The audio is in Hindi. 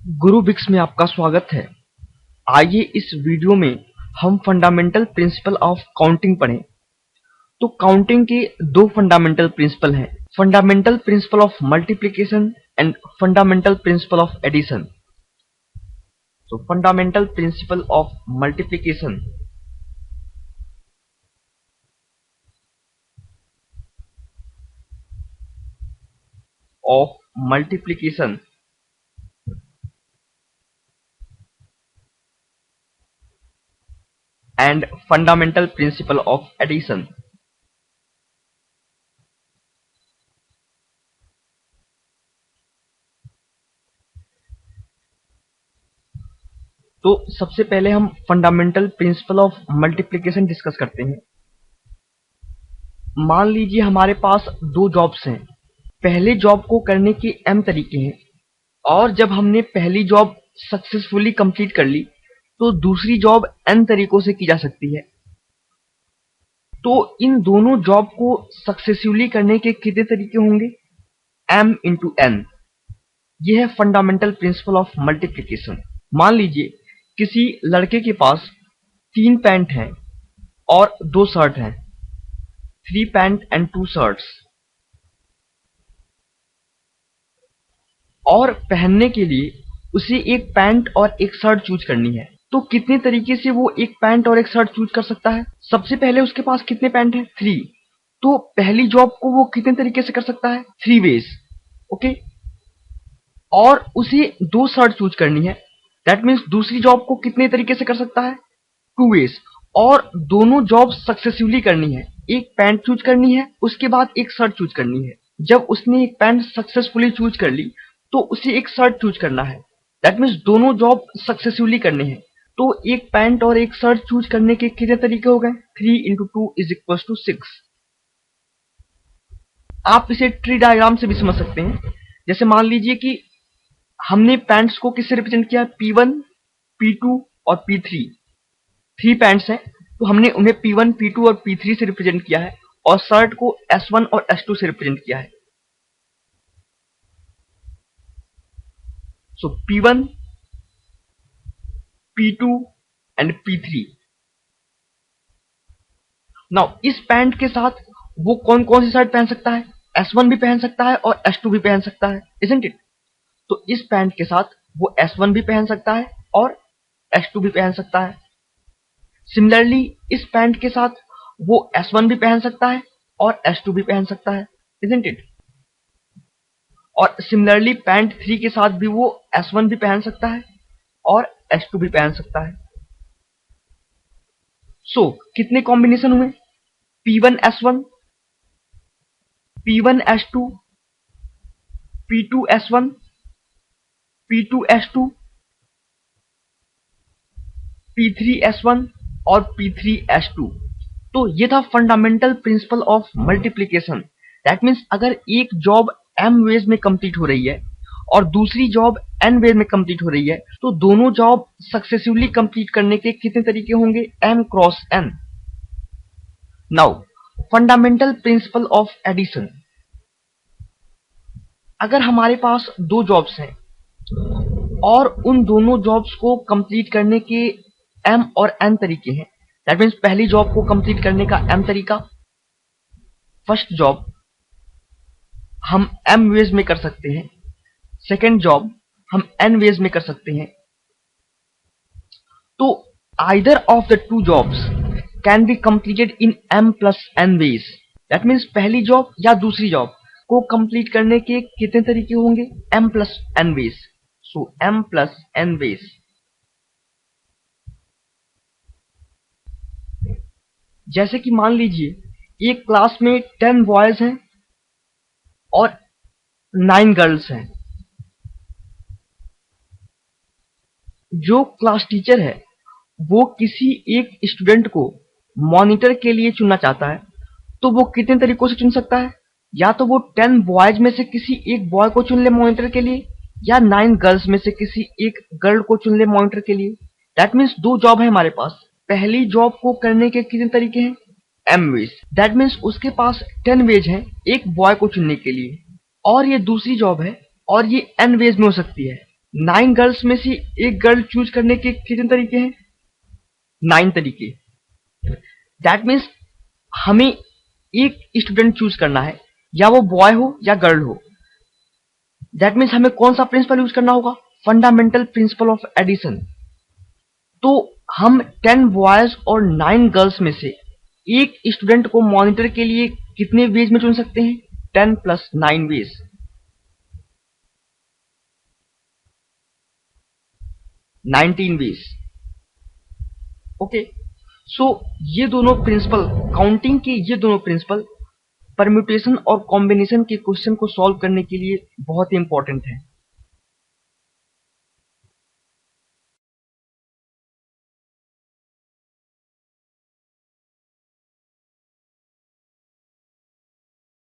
गुरु बिक्स में आपका स्वागत है। आइए इस वीडियो में हम फंडामेंटल प्रिंसिपल ऑफ काउंटिंग पढ़ें। तो काउंटिंग के दो फंडामेंटल प्रिंसिपल हैं, fundamental principle of multiplication and fundamental principle of addition. तो fundamental principle of multiplication and fundamental principle of addition। तो सबसे पहले हम fundamental principle of multiplication discuss करते हैं। मान लीजिए हमारे पास दो जॉब्स हैं। पहले जॉब को करने के m तरीके हैं और जब हमने पहली जॉब सक्सेसफुली कंप्लीट कर ली तो दूसरी जॉब n तरीकों से की जा सकती है। तो इन दोनों जॉब को सक्सेसिवली करने के कितने तरीके होंगे? m into n। यह है फंडामेंटल प्रिंसिपल ऑफ मल्टीप्लिकेशन। मान लीजिए किसी लड़के के पास 3 पैंट हैं और 2 शर्ट हैं, 3 पैंट एंड 2 शर्ट्स, और पहनने के लिए उसे एक पैंट और एक शर्ट चूज करनी है। तो कितने तरीके से वो एक पैंट और एक शर्ट चूज कर सकता है? सबसे पहले उसके पास कितने पैंट हैं? 3। तो पहली जॉब को वो कितने तरीके से कर सकता है? 3 वेज। ओके। और उसे 2 शर्ट चूज करनी है, दैट मीन्स दूसरी जॉब को कितने तरीके से कर सकता है? 2 वेज। और दोनों जॉब सक्सेसिवली करनी है, एक पैंट चूज करनी है, उसके बाद एक शर्ट चूज करनी है। जब उसने एक पैंट सक्सेसफुली चूज कर ली तो उसे एक शर्ट चूज करना है, दैट मीन्स दोनों जॉब सक्सेसिवली करने हैं। तो एक पैंट और एक शर्ट चूज करने के कितने तरीके हो गए? 3 इंटू 2 इज इक्वल टू 6। आप इसे ट्री डायग्राम से भी समझ सकते हैं। जैसे मान लीजिए कि हमने पैंट्स को किससे रिप्रेजेंट किया? P1, P2 और P3। 3 पैंट्स हैं तो हमने उन्हें P1, P2 और P3 से रिप्रेजेंट किया है और शर्ट को S1 और S2 से रिप्रेजेंट किया है। सो P1, P2 and P3। Now इस पैंट के साथ वो कौन कौन सी शर्ट पहन सकता है? S1 भी पहन सकता है और S2 भी पहन सकता है, इजंट इट? तो इस पैंट के साथ वो S1 भी पहन सकता है और S2 भी पहन सकता है। सिमिलरली इस पैंट के साथ वो S1 भी पहन सकता है और S2 भी पहन सकता है, इजंट इट? और सिमिलरली पैंट 3 के साथ भी वो S1 भी पहन सकता है और S2 भी पहन सकता है। सो कितने कॉम्बिनेशन हुए? P1 S1, P1 S2, P2 S1, P2 S2, P3 S1 और P3 S2। तो ये था fundamental principle of multiplication. That means अगर एक जॉब m वेज में कंप्लीट हो रही है और दूसरी जॉब n वेज में कंप्लीट हो रही है तो दोनों जॉब सक्सेसिवली कंप्लीट करने के कितने तरीके होंगे? m cross n। Now fundamental principle of addition. अगर हमारे पास दो जॉब्स हैं और उन दोनों जॉब्स को कंप्लीट करने के m और n तरीके हैं, दैट मीन्स पहली जॉब को कंप्लीट करने का m तरीका, फर्स्ट जॉब हम m वेज में कर सकते हैं, सेकेंड जॉब हम n वेज में कर सकते हैं। तो either of the two jobs can be completed in m plus n ways. That means पहली जॉब या दूसरी जॉब को कंप्लीट करने के कितने तरीके होंगे? m plus n ways. So m plus n ways. जैसे कि मान लीजिए एक क्लास में 10 बॉयज हैं और 9 गर्ल्स हैं। जो क्लास टीचर है वो किसी एक स्टूडेंट को मॉनिटर के लिए चुनना चाहता है तो वो कितने तरीकों से चुन सकता है? या तो वो 10 बॉयज में से किसी एक बॉय को चुन ले मॉनिटर के लिए, या 9 गर्ल्स में से किसी एक गर्ल को चुन ले मॉनिटर के लिए। दैट मीन्स दो जॉब है हमारे पास। पहली जॉब को करने के कितने तरीके हैं? m veg. दैट मीन्स उसके पास 10 वेज हैं एक बॉय को चुनने के लिए। और ये दूसरी जॉब है और ये n वेज में हो सकती है। 9 गर्ल्स में से एक गर्ल चूज करने के कितने तरीके हैं? 9 तरीके। दैट मीन्स हमें एक स्टूडेंट चूज करना है, या वो बॉय हो या गर्ल हो। दैट मीन्स हमें कौन सा प्रिंसिपल यूज करना होगा? Fundamental principle of addition. तो हम 10 बॉयज और 9 गर्ल्स में से एक स्टूडेंट को मॉनिटर के लिए कितने वेज में चुन सकते हैं? 10 प्लस 9 वेज, 19 वेज। ओके, सो ये दोनों प्रिंसिपल, काउंटिंग के ये दोनों प्रिंसिपल परम्यूटेशन और कॉम्बिनेशन के क्वेश्चन को सॉल्व करने के लिए बहुत ही इंपॉर्टेंट है।